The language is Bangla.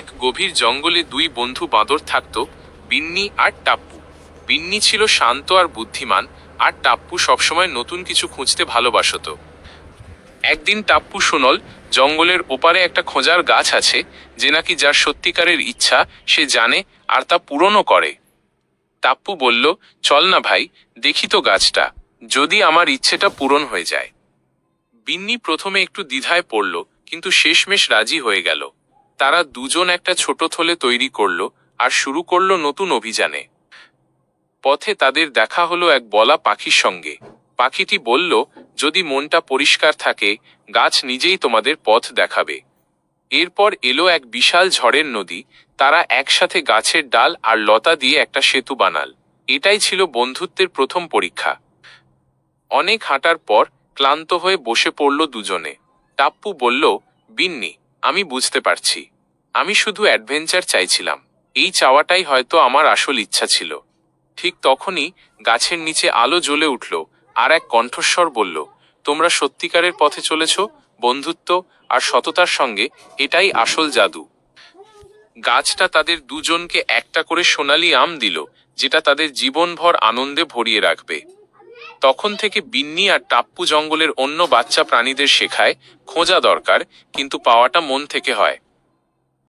এক গভীর জঙ্গলে দুই বন্ধু বাঁদর থাকত, বিন্নি আর টাপ্পু। বিন্নি ছিল শান্ত আর বুদ্ধিমান, আর টাপ্পু সবসময় নতুন কিছু খুঁজতে ভালোবাসত। একদিন টাপ্পু শুনল জঙ্গলের ওপারে একটা খোঁজার গাছ আছে, যে নাকি যার সত্যিকারের ইচ্ছা সে জানে আর তা পূরণও করে। টাপ্পু বলল, চল না ভাই, দেখি তো গাছটা, যদি আমার ইচ্ছেটা পূরণ হয়ে যায়। বিন্নি প্রথমে একটু দ্বিধায় পড়ল, কিন্তু শেষমেশ রাজি হয়ে গেল। তারা দুজন একটা ছোট থলে তৈরি করলো আর শুরু করলো নতুন অভিযানে। পথে তাদের দেখা হলো এক বলা পাখির সঙ্গে। পাখিটি বলল, যদি মনটা পরিষ্কার থাকে, গাছ নিজেই তোমাদের পথ দেখাবে। এরপর এলো এক বিশাল ঝড়ের নদী। তারা একসাথে গাছের ডাল আর লতা দিয়ে একটা সেতু বানাল। এটাই ছিল বন্ধুত্বের প্রথম পরীক্ষা। অনেক হাঁটার পর ক্লান্ত হয়ে বসে পড়ল দুজনে। টাপ্পু বলল, বিন্নি, আমি বুঝতে পারছি, আমি শুধু অ্যাডভেঞ্চার চাইছিলাম। এই চাওয়াটাই হয়তো আমার আসল ইচ্ছা ছিল। ঠিক তখনই গাছের নিচে আলো জ্বলে উঠল, আর এক কণ্ঠস্বর বলল, তোমরা সত্যিকারের পথে চলেছ, বন্ধুত্ব আর সততার সঙ্গে, এটাই আসল জাদু। গাছটা তাদের দুজনকে একটা করে সোনালি আম দিল, যেটা তাদের জীবনভর আনন্দে ভরিয়ে রাখবে। তখন থেকে বিন্নি আর টাপ্পু জঙ্গলের অন্য বাচ্চা প্রাণীদের শেখায়, খোঁজা দরকার, কিন্তু পাওয়াটা মন থেকে হয়।